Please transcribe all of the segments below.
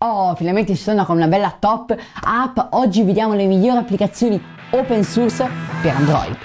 Oh, finalmente ci sono con una bella top app. Oggi vediamo le migliori applicazioni open source per Android.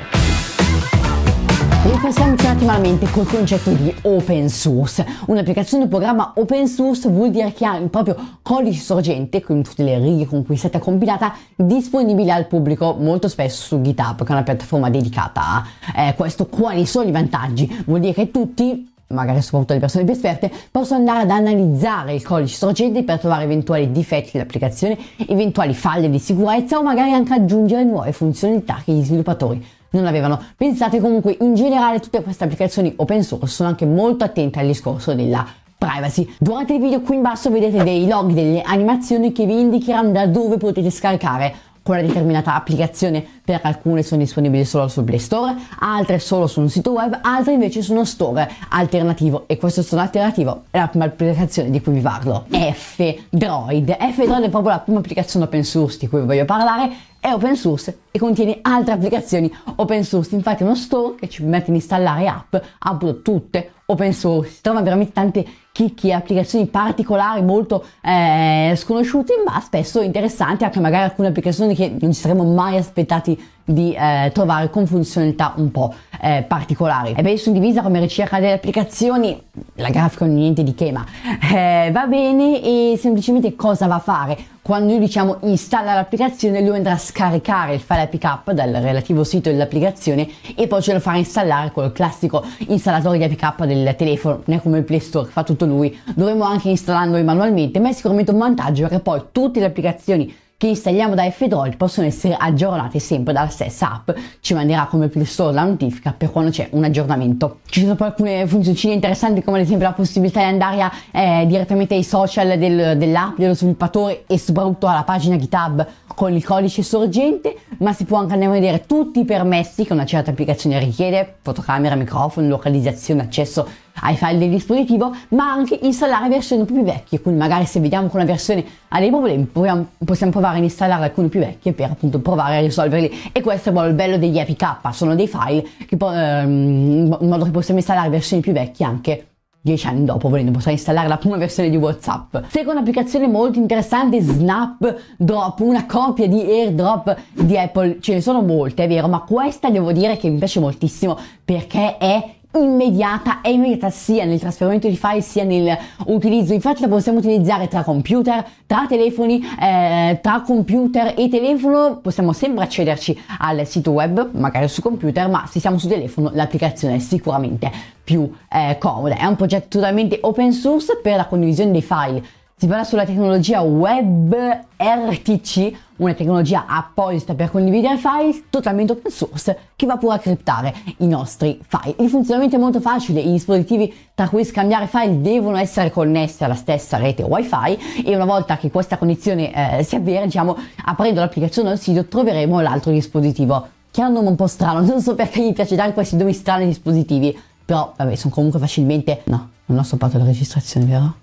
Ripensiamoci un attimo alla mente col concetto di open source. Un'applicazione, un programma open source vuol dire che ha il proprio codice sorgente, con tutte le righe con cui è stata compilata, disponibile al pubblico, molto spesso su GitHub, che è una piattaforma dedicata a questo. Quali sono i vantaggi? Vuol dire che tutti, magari soprattutto le persone più esperte, possono andare ad analizzare il codice sorgente per trovare eventuali difetti dell'applicazione, eventuali falle di sicurezza o magari anche aggiungere nuove funzionalità che gli sviluppatori non avevano. Pensate comunque, in generale tutte queste applicazioni open source sono anche molto attente al discorso della privacy. Durante il video qui in basso vedete dei log, delle animazioni che vi indicheranno da dove potete scaricare quella determinata applicazione. Per alcune sono disponibili solo sul Play Store, altre solo su un sito web, altre invece su uno store alternativo, e questo store alternativo è la prima applicazione di cui vi parlo, F-Droid. F-Droid è proprio la prima applicazione open source di cui vi voglio parlare. È open source e contiene altre applicazioni open source, infatti è uno store che ci permette di installare app, appunto tutte open source. Si trovano veramente tante chicche, applicazioni particolari molto sconosciute, ma spesso interessanti, anche magari alcune applicazioni che non ci saremmo mai aspettati di trovare con funzionalità un po' particolari. E beh, sono divisa come ricerca delle applicazioni, la grafica non è niente di che, ma va bene. E semplicemente cosa va a fare? Quando noi diciamo installa l'applicazione, lui andrà a scaricare il file APK dal relativo sito dell'applicazione e poi ce lo farà installare col classico installatore di APK del telefono, non è come il Play Store, fa tutto lui. Dovremmo anche installarlo manualmente, ma è sicuramente un vantaggio perché poi tutte le applicazioni che installiamo da F-Droid possono essere aggiornate sempre dalla stessa app. Ci manderà come Play Store la notifica per quando c'è un aggiornamento. Ci sono poi alcune funzioncine interessanti, come ad esempio la possibilità di andare direttamente ai social dell'app, dello sviluppatore, e soprattutto alla pagina GitHub con il codice sorgente, ma si può anche andare a vedere tutti i permessi che una certa applicazione richiede: fotocamera, microfono, localizzazione, accesso ai file del dispositivo, ma anche installare versioni più vecchie. Quindi magari se vediamo che una versione ha dei problemi, possiamo provare ad installare alcune più vecchie per appunto provare a risolverli. E questo è proprio il bello degli APK, sono dei file che in modo che possiamo installare versioni più vecchie anche 10 anni dopo, volendo possiamo installare la prima versione di WhatsApp. Seconda applicazione molto interessante, Snapdrop, una copia di AirDrop di Apple. Ce ne sono molte, è vero, ma questa devo dire che mi piace moltissimo perché è immediata sia nel trasferimento di file sia nell'utilizzo. Infatti la possiamo utilizzare tra computer, tra telefoni, tra computer e telefono. Possiamo sempre accederci al sito web, magari su computer, ma se siamo su telefono l'applicazione è sicuramente più comoda. È un progetto totalmente open source per la condivisione dei file. Si parla sulla tecnologia WebRTC, una tecnologia apposita per condividere file, totalmente open source, che va pure a criptare i nostri file. Il funzionamento è molto facile, i dispositivi tra cui scambiare file devono essere connessi alla stessa rete wifi, e una volta che questa connessione si avvera, diciamo, aprendo l'applicazione al sito, troveremo l'altro dispositivo, che ha un nome un po' strano, non so perché gli piace dare questi nomi strani ai dispositivi, però vabbè, sono comunque facilmente... No, non ho stoppato la registrazione, vero?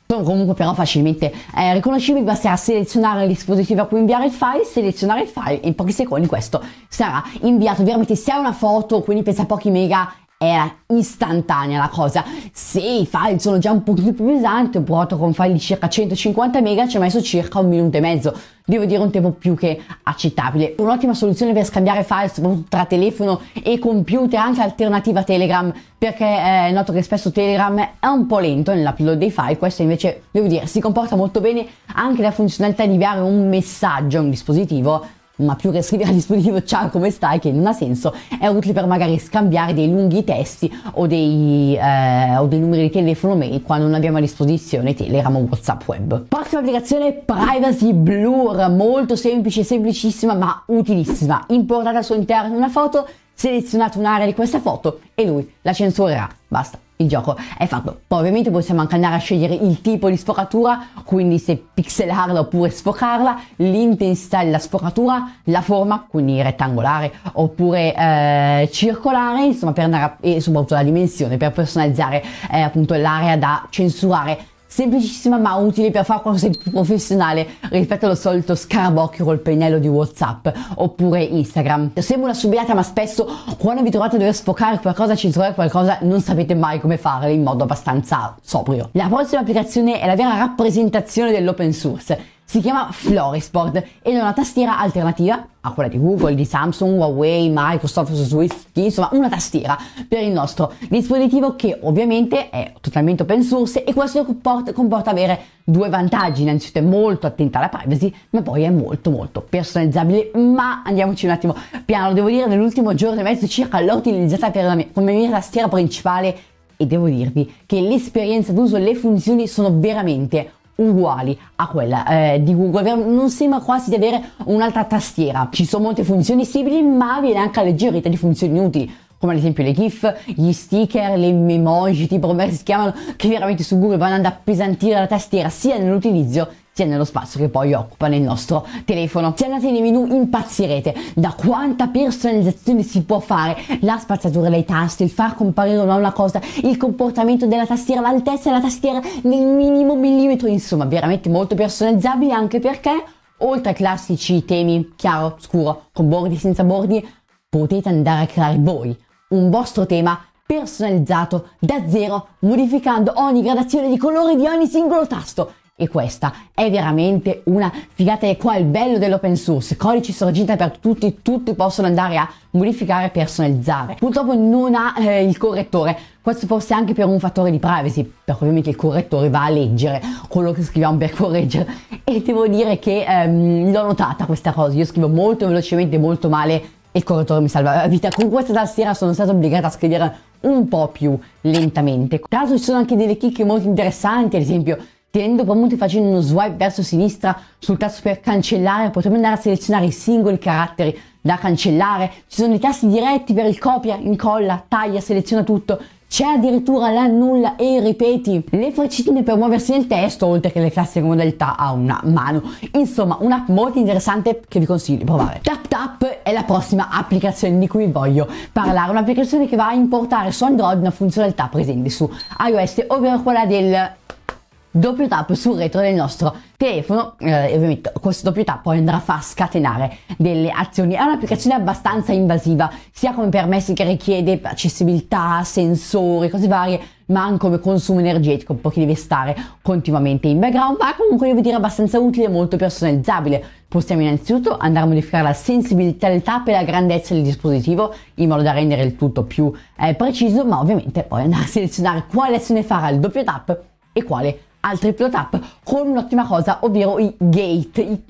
Sono comunque però facilmente riconoscibili. Basterà selezionare il dispositivo a cui inviare il file, selezionare il file, e in pochi secondi questo sarà inviato. Veramente, se hai una foto, quindi pensa a pochi mega, è istantanea la cosa. Se i file sono già un pochino più pesanti, ho provato con file di circa 150 mega, ci ho messo circa 1 minuto e mezzo. Devo dire un tempo più che accettabile. Un'ottima soluzione per scambiare file, soprattutto tra telefono e computer, anche alternativa a Telegram, perché noto che spesso Telegram è un po' lento nell'upload dei file. Questo invece, devo dire, si comporta molto bene. Anche la funzionalità di inviare un messaggio a un dispositivo, ma più che scrivere al dispositivo ciao come stai, che non ha senso, è utile per magari scambiare dei lunghi testi o dei numeri di telefono mail quando non abbiamo a disposizione Telegram o WhatsApp web. Prossima applicazione, Privacy Blur, molto semplice, semplicissima ma utilissima. Importate al suo interno una foto, selezionate un'area di questa foto e lui la censurerà, basta. Il gioco è fatto. Poi ovviamente possiamo anche andare a scegliere il tipo di sfocatura, quindi se pixelarla oppure sfocarla, l'intensità della sfocatura, la forma, quindi rettangolare oppure circolare, insomma, per andare e soprattutto la dimensione per personalizzare appunto l'area da censurare. semplicissima ma utile per fare qualcosa di più professionale rispetto allo solito scarabocchio col pennello di WhatsApp oppure Instagram. Sembra una subidata, ma spesso quando vi trovate a dover sfocare qualcosa, censurare qualcosa, non sapete mai come farlo in modo abbastanza sobrio. La prossima applicazione è la vera rappresentazione dell'open source. Si chiama Florisport ed è una tastiera alternativa a quella di Google, di Samsung, Huawei, Microsoft, Swift, insomma una tastiera per il nostro dispositivo che ovviamente è totalmente open source, e questo comporta avere due vantaggi. Innanzitutto è molto attenta alla privacy, ma poi è molto personalizzabile. Ma andiamoci un attimo piano, devo dire nell'ultimo giorno e mezzo circa l'ho utilizzata come mia tastiera principale e devo dirvi che l'esperienza d'uso, le funzioni sono veramente uguali a quella di Google. Non sembra quasi di avere un'altra tastiera. Ci sono molte funzioni simili, ma viene anche alleggerita di funzioni utili, come ad esempio le GIF, gli sticker, le emoji, tipo come si chiamano, che veramente su Google vanno ad appesantire la tastiera sia nell'utilizzo sia nello spazio che poi occupa nel nostro telefono. Se andate nei menu impazzirete da quanta personalizzazione si può fare: la spazzatura dei tasti, il far comparire una cosa, il comportamento della tastiera, l'altezza della tastiera nel minimo millimetro, insomma veramente molto personalizzabile, anche perché oltre ai classici temi chiaro, scuro, con bordi, senza bordi, potete andare a creare voi un vostro tema personalizzato da zero, modificando ogni gradazione di colore di ogni singolo tasto. E questa è veramente una figata, e qua è il bello dell'open source: codici sorgente per tutti possono andare a modificare e personalizzare. Purtroppo non ha il correttore, questo forse anche per un fattore di privacy, perché ovviamente il correttore va a leggere quello che scriviamo per correggere, e devo dire che l'ho notata questa cosa. Io scrivo molto velocemente, molto male, e il correttore mi salva la vita. Con questa tastiera sono stata obbligata a scrivere un po' più lentamente. Tra l'altro ci sono anche delle chicche molto interessanti, ad esempio tenendo premuto e facendo uno swipe verso sinistra sul tasto per cancellare potremo andare a selezionare i singoli caratteri da cancellare. Ci sono i tasti diretti per il copia, incolla, taglia, seleziona tutto. C'è addirittura l'annulla e i ripeti, le freccine per muoversi nel testo, oltre che le classiche modalità a una mano. Insomma, un'app molto interessante che vi consiglio di provare. TapTap è la prossima applicazione di cui voglio parlare, un'applicazione che va a importare su Android una funzionalità presente su iOS, ovvero quella del doppio tap sul retro del nostro telefono. Ovviamente questo doppio tap poi andrà a far scatenare delle azioni. È un'applicazione abbastanza invasiva, sia come permessi che richiede accessibilità, sensori, cose varie, ma anche come consumo energetico, un po' che deve stare continuamente in background, ma comunque devo dire abbastanza utile e molto personalizzabile. Possiamo innanzitutto andare a modificare la sensibilità del tap e la grandezza del dispositivo in modo da rendere il tutto più preciso, ma ovviamente poi andare a selezionare quale azione farà il doppio tap e quale al triplo tap, con un'ottima cosa, ovvero i gate, i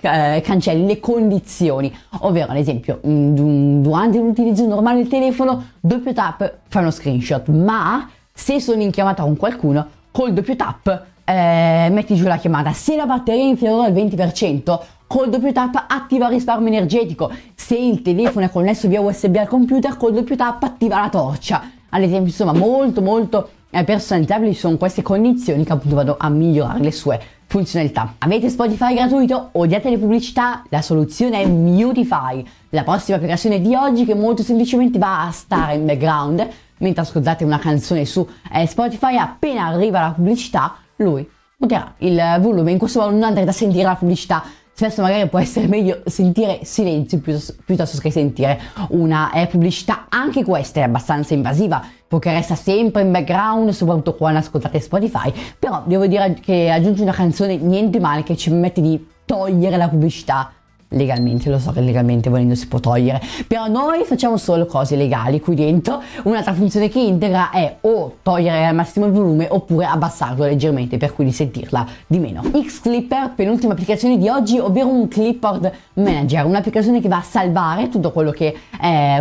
cancelli, le condizioni, ovvero ad esempio durante l'utilizzo normale del telefono, doppio tap fa uno screenshot, ma se sono in chiamata con qualcuno, col doppio tap metti giù la chiamata. Se la batteria è inferiore al 20%, col doppio tap attiva il risparmio energetico. Se il telefono è connesso via USB al computer, col doppio tap attiva la torcia. Ad esempio, insomma, molto personalizzabili sono queste condizioni che appunto vanno a migliorare le sue funzionalità. Avete Spotify gratuito? Odiate le pubblicità? La soluzione è Mutify, la prossima applicazione di oggi, che molto semplicemente va a stare in background mentre ascoltate una canzone su Spotify. Appena arriva la pubblicità, lui muterà il volume, in questo modo non andrete a sentire la pubblicità. Spesso magari può essere meglio sentire silenzio piuttosto che sentire una pubblicità. Anche questa è abbastanza invasiva, poiché resta sempre in background, soprattutto quando ascoltate Spotify, però devo dire che aggiunge una canzone niente male che ci permette di togliere la pubblicità legalmente. Lo so che legalmente volendo si può togliere, però noi facciamo solo cose legali qui dentro. Un'altra funzione che integra è o togliere al massimo il volume oppure abbassarlo leggermente, per cui di sentirla di meno. Xclipper, penultima applicazione di oggi, ovvero un clipboard manager, un'applicazione che va a salvare tutto quello che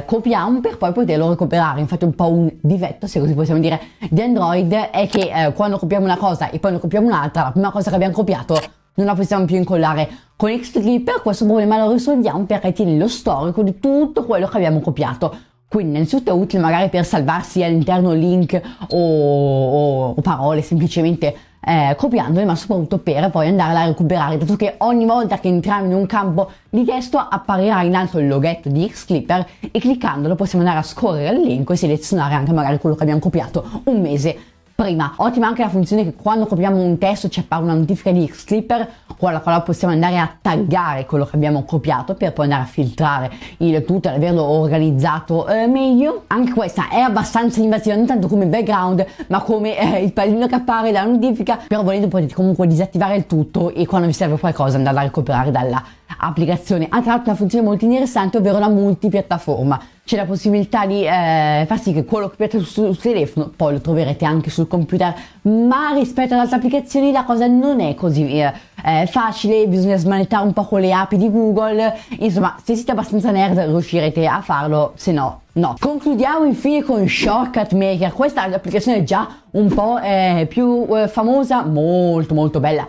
copiamo per poi poterlo recuperare. Infatti un po' un difetto, se così possiamo dire, di Android è che quando copiamo una cosa e poi ne copiamo un'altra, la prima cosa che abbiamo copiato non la possiamo più incollare. Con Xclipper questo problema lo risolviamo perché tiene lo storico di tutto quello che abbiamo copiato. Quindi innanzitutto è utile magari per salvarsi all'interno link o parole semplicemente copiandole, ma soprattutto per poi andare a recuperare, dato che ogni volta che entriamo in un campo di testo apparirà in alto il loghetto di Xclipper e cliccandolo possiamo andare a scorrere l'elenco e selezionare anche magari quello che abbiamo copiato un mese prima. Ottima anche la funzione che quando copiamo un testo ci appare una notifica di Xclipper con la quale possiamo andare a taggare quello che abbiamo copiato per poi andare a filtrare il tutto e averlo organizzato meglio. Anche questa è abbastanza invasiva, non tanto come background ma come il pallino che appare, la notifica, però volendo potete comunque disattivare il tutto e quando vi serve qualcosa andare a recuperare dalla applicazione. Ha tra l'altro una funzione molto interessante, ovvero la multipiattaforma. C'è la possibilità di far sì che quello che avete sul telefono poi lo troverete anche sul computer, ma rispetto ad altre applicazioni la cosa non è così facile, bisogna smanettare un po' con le api di Google, insomma se siete abbastanza nerd riuscirete a farlo, se no no. Concludiamo infine con Shortcut Maker. Questa è un'applicazione già un po' più famosa, molto bella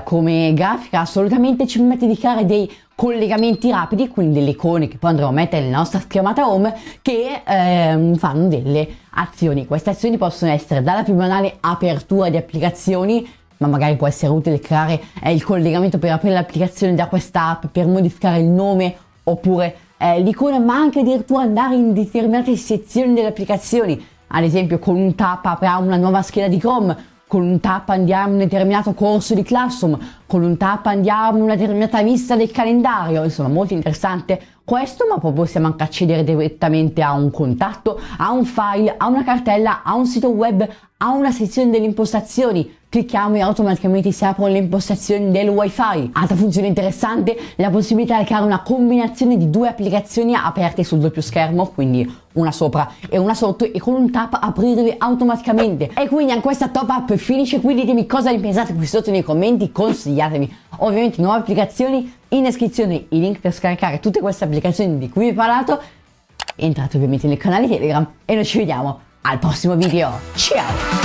come grafica, assolutamente ci permette di creare dei collegamenti rapidi, quindi delle icone che poi andremo a mettere nella nostra schermata home che fanno delle azioni. Queste azioni possono essere dalla più banale apertura di applicazioni, ma magari può essere utile creare il collegamento per aprire l'applicazione da questa app, per modificare il nome oppure l'icona, ma anche addirittura andare in determinate sezioni delle applicazioni. Ad esempio con un tap apriamo una nuova scheda di Chrome, con un tap andiamo in un determinato corso di Classroom, con un tap andiamo in una determinata vista del calendario. Insomma, molto interessante questo, ma poi possiamo anche accedere direttamente a un contatto, a un file, a una cartella, a un sito web, a una sezione delle impostazioni. Clicchiamo e automaticamente si aprono le impostazioni del wifi. Altra funzione interessante, la possibilità di creare una combinazione di due applicazioni aperte sul doppio schermo, quindi una sopra e una sotto, e con un tap aprirle automaticamente. E quindi anche questa top up finisce qui. Ditemi cosa ne pensate qui sotto nei commenti, consigliatemi ovviamente nuove applicazioni. In descrizione i link per scaricare tutte queste applicazioni di cui vi ho parlato. Entrate ovviamente nel canale Telegram e noi ci vediamo al prossimo video. Ciao!